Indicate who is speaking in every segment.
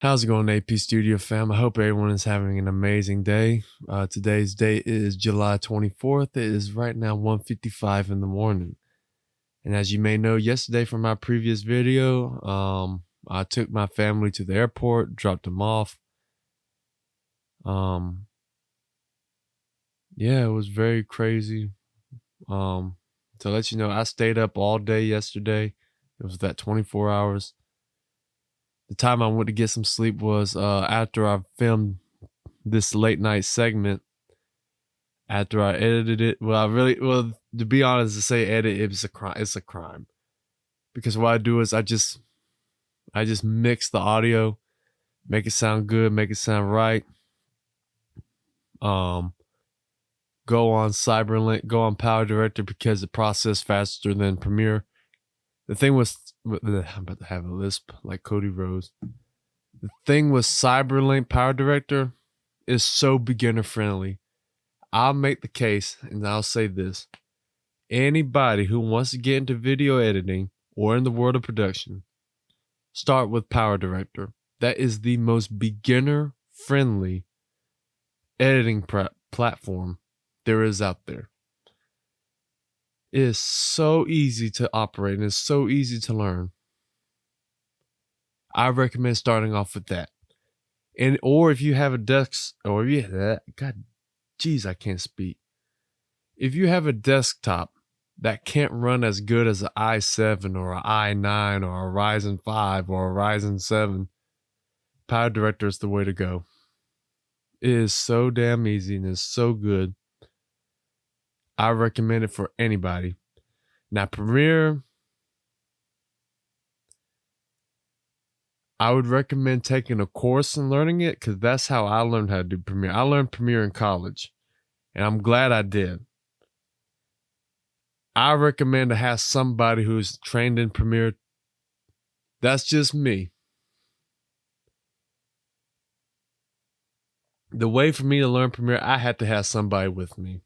Speaker 1: How's it going, AP Studio fam? I hope everyone is having an amazing day. Today's date is July 24th. It is right now 1:55 in the morning. And as you may know, yesterday from my previous video, I took my family to the airport, dropped them off. Um, yeah, it was very crazy. To let you know, I stayed up all day yesterday. It was that 24 hours. The time I went to get some sleep was after I filmed this late night segment. After I edited it, to be honest, to say edit, it's a crime. It's a crime because what I do is I just mix the audio, make it sound good, make it sound right. Um, go on Cyberlink, go on Power Director because it processes faster than Premiere. The thing was, I'm about to have a lisp like Cody Rose. The thing with Cyberlink Power Director is so beginner friendly. I'll make the case, and I'll say this. Anybody who wants to get into video editing or in the world of production, start with Power Director. That is the most beginner friendly editing platform there is out there. It is so easy to operate and it's so easy to learn. I recommend starting off with that. Or if you have a God, geez, I can't speak. If you have a desktop that can't run as good as an i7 or an i9 or a Ryzen 5 or a Ryzen 7, Power Director is the way to go. It is so damn easy and it's so good. I recommend it for anybody. Now, Premiere, I would recommend taking a course and learning it because that's how I learned how to do Premiere. I learned Premiere in college, and I'm glad I did. I recommend to have somebody who's trained in Premiere. That's just me. The way for me to learn Premiere, I had to have somebody with me.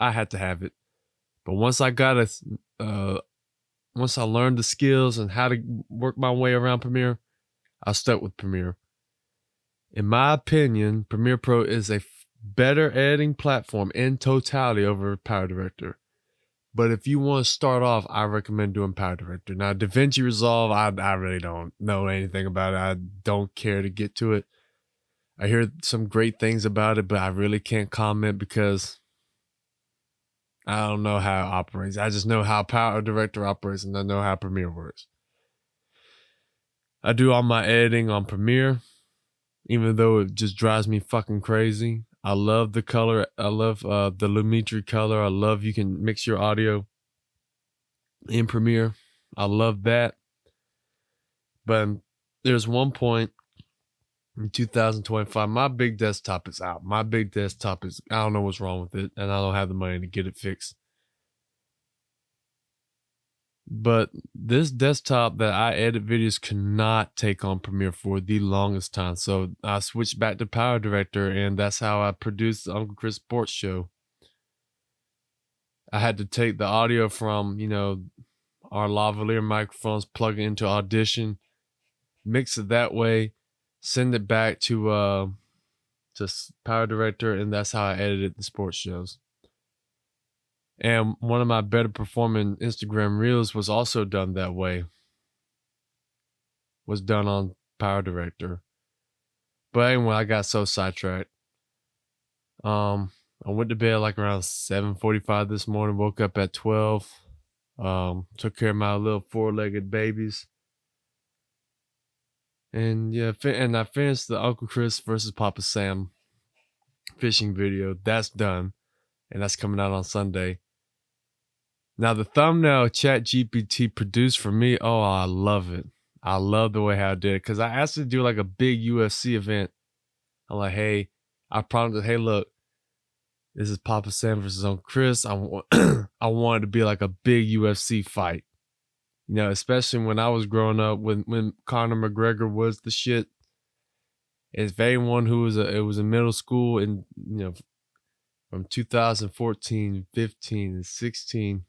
Speaker 1: I had to have it. But once I learned the skills and how to work my way around Premiere, I stuck with Premiere. In my opinion, Premiere Pro is a better editing platform in totality over Power Director. But if you want to start off, I recommend doing Power Director. Now, DaVinci Resolve, I really don't know anything about it. I don't care to get to it. I hear some great things about it, but I really can't comment because I don't know how it operates. I just know how Power Director operates and I know how Premiere works. I do all my editing on Premiere, even though it just drives me fucking crazy. I love the color. I love the Lumetri color. I love you can mix your audio in Premiere. I love that. But there's one point in 2025, my big desktop is out. I don't know what's wrong with it, and I don't have the money to get it fixed. But this desktop that I edit videos cannot take on Premiere for the longest time. So I switched back to Power Director, and that's how I produced the Uncle Chris Sports Show. I had to take the audio from, our lavalier microphones, plug it into Audition, mix it that way, send it back to Power Director, and that's how I edited the sports shows. And one of my better performing Instagram Reels was also done that way. Was done on Power Director. But anyway, I got so sidetracked. I went to bed like around 7:45 this morning, woke up at 12. Took care of my little 4-legged babies. And yeah, and I finished the Uncle Chris versus Papa Sam fishing video. That's done. And that's coming out on Sunday. Now, the thumbnail ChatGPT produced for me, oh, I love it. I love the way how I did it because I asked it to do like a big UFC event. I'm like, hey, I promised, hey, look, this is Papa Sam versus Uncle Chris. I wanted to be like a big UFC fight. Especially when I was growing up, when Conor McGregor was the shit. If anyone who was in middle school and from 2014, 15, and 16,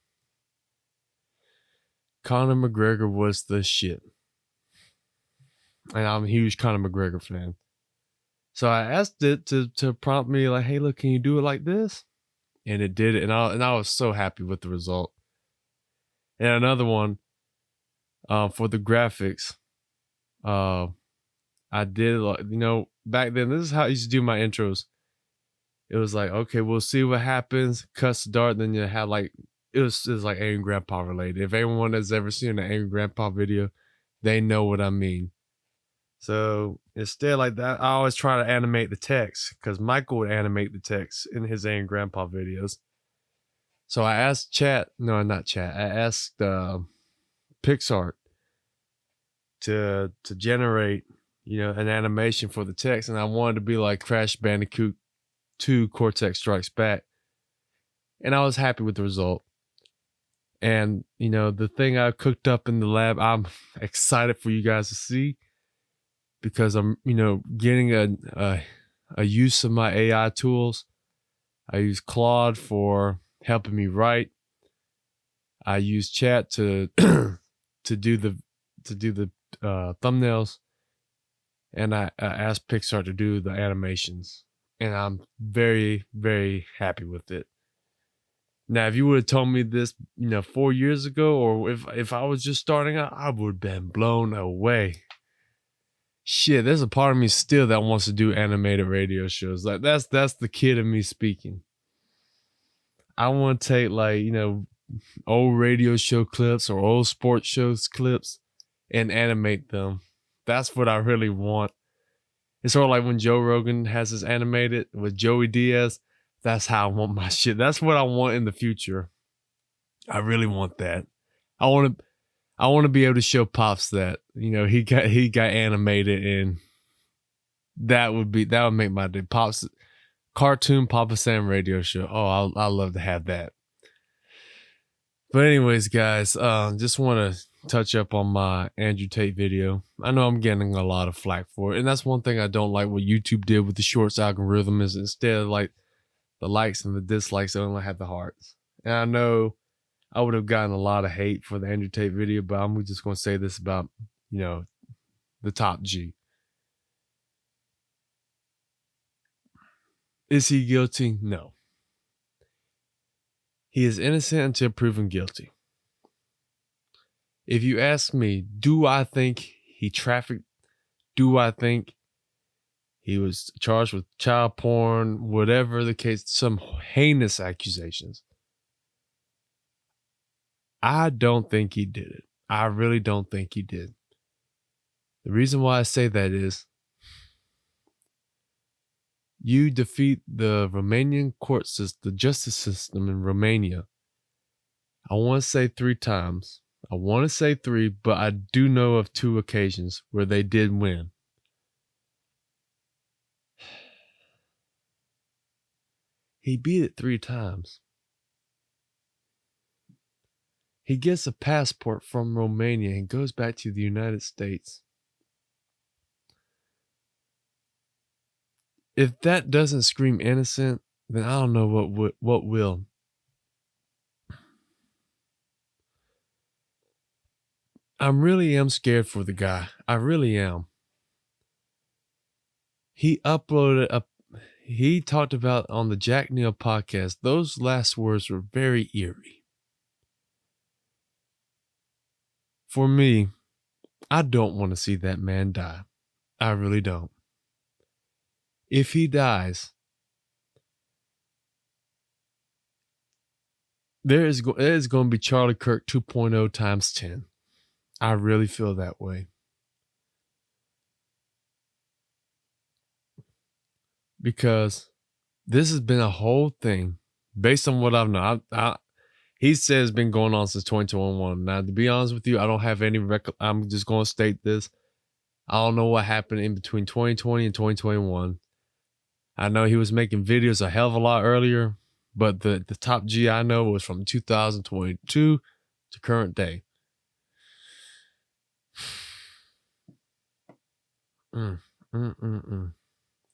Speaker 1: Conor McGregor was the shit. and I'm a huge Conor McGregor fan. So I asked it to prompt me like, "Hey, look, can you do it like this?" And it did it, and I was so happy with the result. And another one, for the graphics, I did, like, back then. This is how I used to do my intros. It was like, okay, we'll see what happens. Cuts the dart, then you had like it was like Angry Grandpa related. If anyone has ever seen an Angry Grandpa video, they know what I mean. So instead, like that, I always try to animate the text because Michael would animate the text in his Angry Grandpa videos. So I asked Chat, no, not Chat. I asked Pixar to generate, an animation for the text, and I wanted to be like Crash Bandicoot 2 Cortex Strikes Back, and I was happy with the result. And the thing I cooked up in the lab, I'm excited for you guys to see, because I'm getting a use of my AI tools. I use Claude for helping me write. I use Chat to to do the thumbnails, and I asked Pixar to do the animations, and I'm very, very happy with it. Now, if you would have told me this, 4 years ago, or if I was just starting out, I would have been blown away. Shit, there's a part of me still that wants to do animated radio shows. Like that's the kid in me speaking. I want to take old radio show clips or old sports shows clips and animate them. That's what I really want. It's sort of like when Joe Rogan has his animated with Joey Diaz. That's how I want my shit. That's what I want in the future. I really want that. I want to be able to show Pops that, he got animated, and that would make my day. Pops cartoon Papa Sam radio show. Oh, I love to have that. But anyways, guys, just want to touch up on my Andrew Tate video. I know I'm getting a lot of flack for it, and that's one thing I don't like what YouTube did with the shorts algorithm, is instead of like the likes and the dislikes, they only have the hearts. And I know I would have gotten a lot of hate for the Andrew Tate video, but I'm just going to say this about, the top G. Is he guilty? No. He is innocent until proven guilty. If you ask me, do I think he trafficked? Do I think he was charged with child porn? Whatever the case, some heinous accusations. I don't think he did it. I really don't think he did. The reason why I say that is you defeat the Romanian court system, the justice system in Romania. I want to say 3 times. I want to say 3, but I do know of 2 occasions where they did win. He beat it 3 times. He gets a passport from Romania and goes back to the United States. If that doesn't scream innocent, then I don't know what will. I really am scared for the guy. I really am. He he talked about on the Jack Neal podcast, those last words were very eerie. For me, I don't want to see that man die. I really don't. If he dies, it is going to be Charlie Kirk 2.0 times 10. I really feel that way. Because this has been a whole thing based on what I've known. He says it's been going on since 2021. Now, to be honest with you, I don't have any I'm just going to state this. I don't know what happened in between 2020 and 2021. I know he was making videos a hell of a lot earlier, but the top G I know was from 2022 to current day.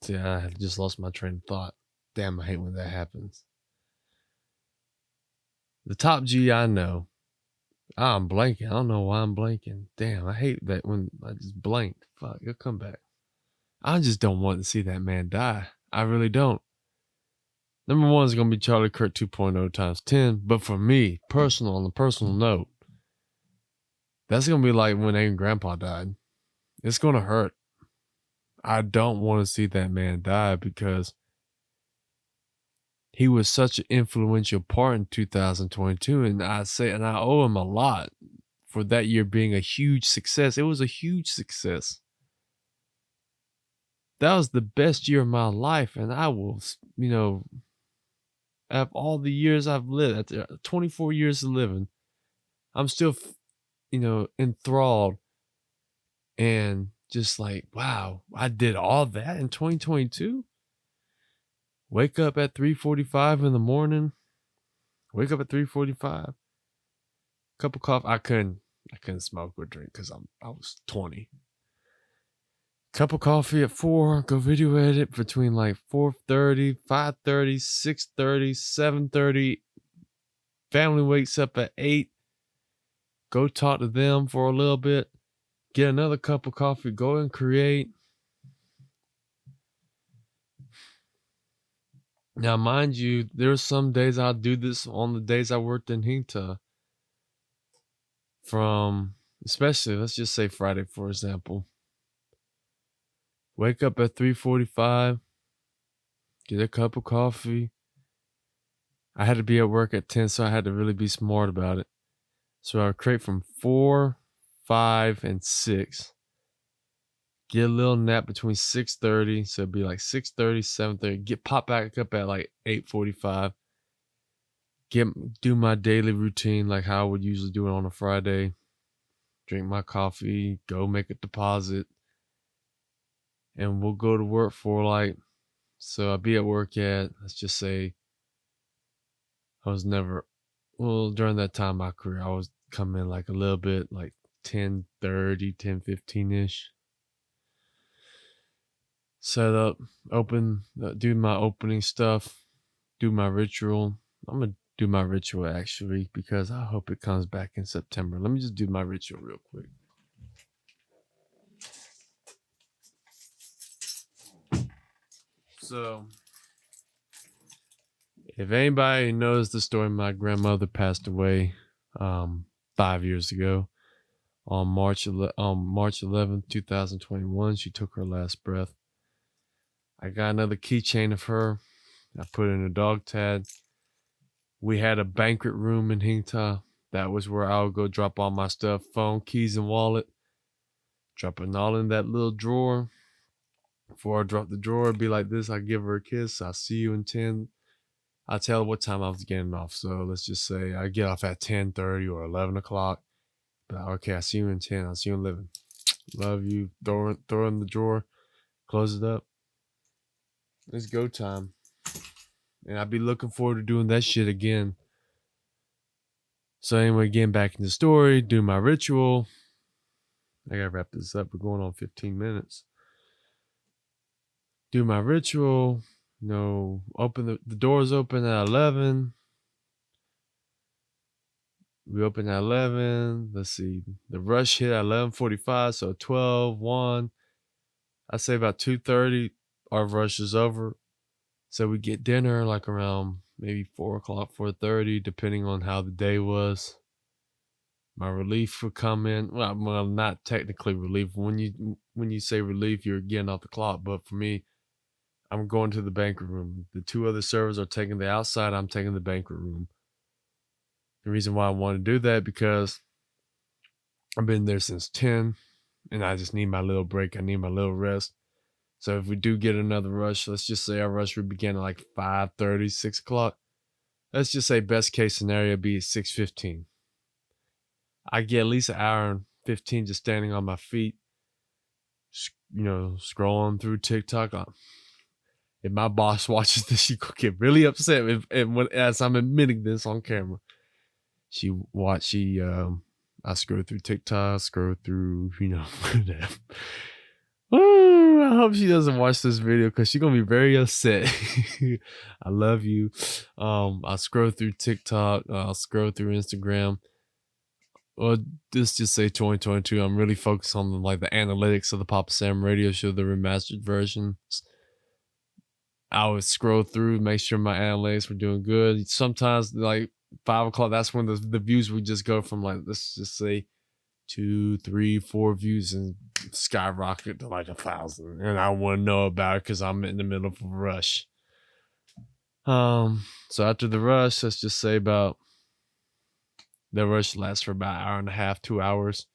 Speaker 1: See, I just lost my train of thought. Damn, I hate when that happens. The top G I know I'm blanking. I don't know why I'm blanking. Damn, I hate that when I just blanked. Fuck, it'll come back. I just don't want to see that man die. I really don't. Number one is going to be Charlie Kirk 2.0 times 10. But for me, on a personal note, that's going to be like when Aiden Grandpa died. It's going to hurt. I don't want to see that man die because he was such an influential part in 2022. And I owe him a lot for that year being a huge success. It was a huge success. That was the best year of my life. And I will, of all the years I've lived, 24 years of living, I'm still, enthralled and just like, wow, I did all that in 2022. Wake up at 3:45 in the morning. Wake up at 3:45. Cup of coffee. I couldn't smoke or drink because I was 20. Cup of coffee at 4. Go video edit between like 4:30, 5:30, 6:30, 7:30. Family wakes up at 8. Go talk to them for a little bit. Get another cup of coffee. Go and create. Now, mind you, there's some days I'll do this on the days I worked in Hinta. From, especially, let's just say Friday, for example. Wake up at 3:45. Get a cup of coffee. I had to be at work at 10, so I had to really be smart about it. So I would create from 4, 5, and 6. Get a little nap between 6:30, so it'd be like 6:30, 7:30. Pop back up at like 8:45. Do my daily routine like how I would usually do it on a Friday. Drink my coffee, go make a deposit, and we'll go to work for so I'll be at work at, let's just say, during that time of my career, I was coming in like a little bit, like 10:30, 10:15-ish. Set up, do my opening stuff, do my ritual. I'm going to do my ritual actually because I hope it comes back in September. Let me just do my ritual real quick. So, if anybody knows the story, my grandmother passed away 5 years ago. On March 11th, 2021, she took her last breath. I got another keychain of her. I put it in a dog tag. We had a banquet room in Hingta. That was where I would go drop all my stuff, phone, keys, and wallet. Drop it all in that little drawer. Before I drop the drawer, it'd be like this. I give her a kiss. I'll see you in 10. I tell her what time I was getting off. So let's just say I get off at 10:30 or 11 o'clock. But okay, I'll see you in 10. I'll see you in 11. Love you. Throw it in the drawer. Close it up. It's go time. And I'll be looking forward to doing that shit again. So anyway, getting back in the story, do my ritual. I gotta wrap this up. We're going on 15 minutes. Do my ritual. Open the doors open at 11. We open at 11. Let's see. The rush hit at 11:45. So 12, 1. I say about 2:30, our rush is over. So we get dinner like around maybe 4 o'clock, 4:30, depending on how the day was. My relief would come in. Well, not technically relief. When you say relief, you're getting off the clock. But for me, I'm going to the banquet room. The 2 other servers are taking the outside. I'm taking the banquet room. The reason why I want to do that because I've been there since 10, and I just need my little break. I need my little rest. So if we do get another rush, let's just say our rush would begin at like 5:30, 6 o'clock. Let's just say best case scenario be 6:15. I get at least an hour and 15 just standing on my feet, scrolling through TikTok. If my boss watches this, she could get really upset as I'm admitting this on camera. I scroll through TikTok, scroll through, whatever. Ooh, I hope she doesn't watch this video because she's gonna be very upset. I love you. I scroll through TikTok, I'll scroll through Instagram. well, let's just say 2022. I'm really focused on like the analytics of the Papa Sam radio show, the remastered version. I would scroll through, make sure my analytics were doing good. Sometimes like 5 o'clock, that's when the views would just go from like, let's just say 2, 3, 4 views and skyrocket to like 1,000. And I wouldn't know about it because I'm in the middle of a rush. So after the rush, let's just say about the rush lasts for about an hour and a half, 2 hours.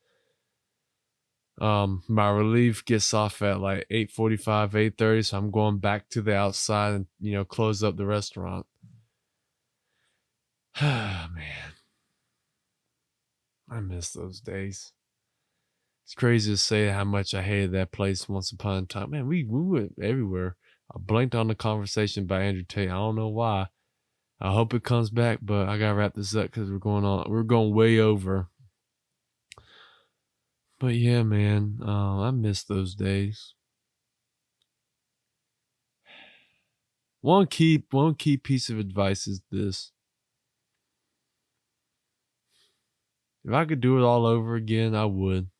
Speaker 1: My relief gets off at like 8:45, 8:30, so I'm going back to the outside and, you know, close up the restaurant. Man, I miss those days. It's crazy to say how much I hated that place once upon a time. Man, we went everywhere. I blanked on the conversation by Andrew Tate. I don't know why. I hope it comes back, but I gotta wrap this up because we're going way over. But yeah, man, I miss those days. One key piece of advice is this. If I could do it all over again, I would.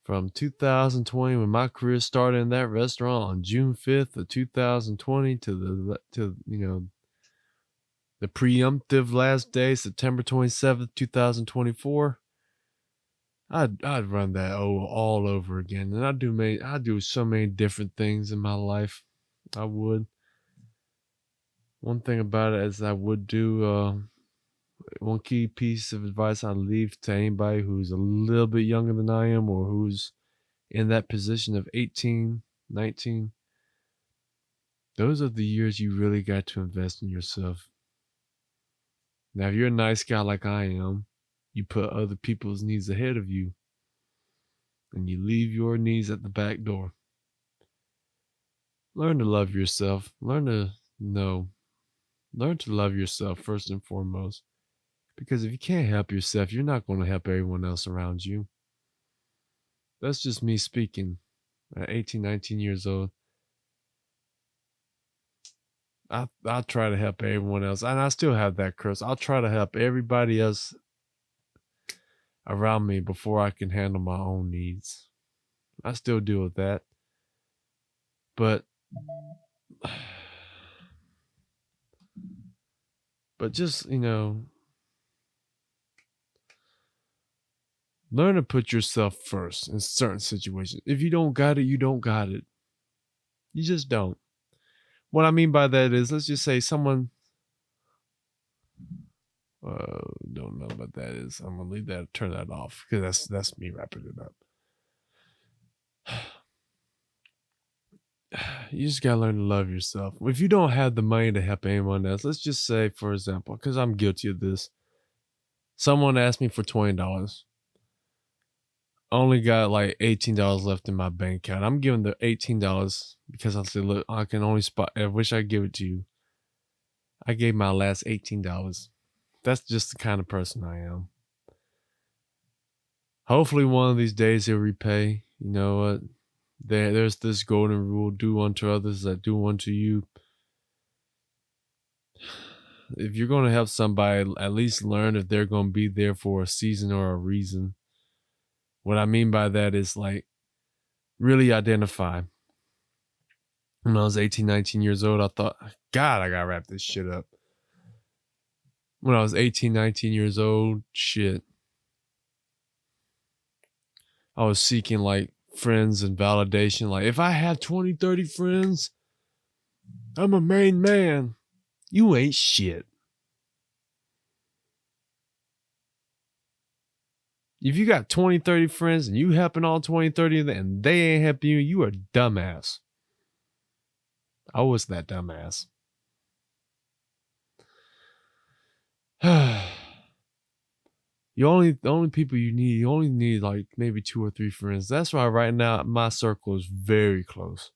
Speaker 1: From 2020, when my career started in that restaurant on June 5th of 2020 to the preemptive last day, September 27th, 2024, I'd run that all over again. And I do so many different things in my life. I would. One thing about it is I would do one key piece of advice I leave to anybody who's a little bit younger than I am or who's in that position of 18, 19. Those are the years you really got to invest in yourself. Now, if you're a nice guy like I am, you put other people's needs ahead of you and you leave your needs at the back door. Learn to love yourself. Learn to love yourself first and foremost. Because if you can't help yourself, you're not going to help everyone else around you. That's just me speaking. At 18, 19 years old, I try to help everyone else. And I still have that curse. I'll try to help everybody else around me before I can handle my own needs. I still deal with that. But just, learn to put yourself first in certain situations. If you don't got it, you don't got it. You just don't. What I mean by that is, let's just say someone don't know what that is. I'm gonna leave that, turn that off, because that's me wrapping it up. You just gotta learn to love yourself. If you don't have the money to help anyone else, let's just say, for example, because I'm guilty of this. Someone asked me for $20. Only got like $18 left in my bank account. I'm giving the $18 because I said, look, I can only spot. I wish I'd give it to you. I gave my last $18. That's just the kind of person I am. Hopefully one of these days he'll repay. You know what? There's this golden rule: do unto others that do unto you. If you're going to help somebody, at least learn if they're going to be there for a season or a reason. What I mean by that is, like, really identify. When I was 18, 19 years old, I thought, God, I got to wrap this shit up. When I was 18, 19 years old, shit, I was seeking like friends and validation. Like, if I had 20, 30 friends, I'm a main man. You ain't shit. If you got 20, 30 friends and you helping all 20, 30 of them and they ain't helping you, you are a dumbass. I was that dumbass. The only people you only need like maybe 2 or 3 friends. That's why right now my circle is very close.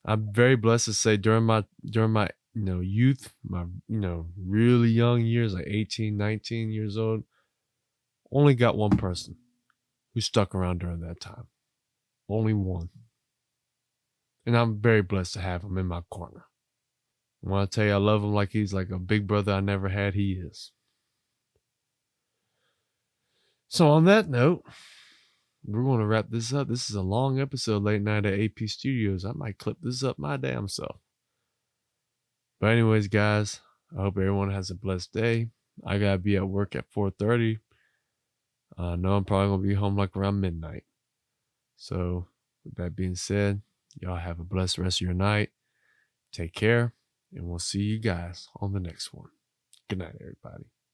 Speaker 1: I'm very blessed to say during my youth, my really young years, like 18, 19 years old, only got one person who stuck around during that time. Only one. And I'm very blessed to have him in my corner. When I tell you I love him like he's like a big brother I never had, he is. So on that note, we're going to wrap this up. This is a long episode, late night at AP Studios. I might clip this up my damn self. But anyways, guys, I hope everyone has a blessed day. I got to be at work at 4:30. I know I'm probably going to be home like around midnight. So with that being said, y'all have a blessed rest of your night. Take care, and we'll see you guys on the next one. Good night, everybody.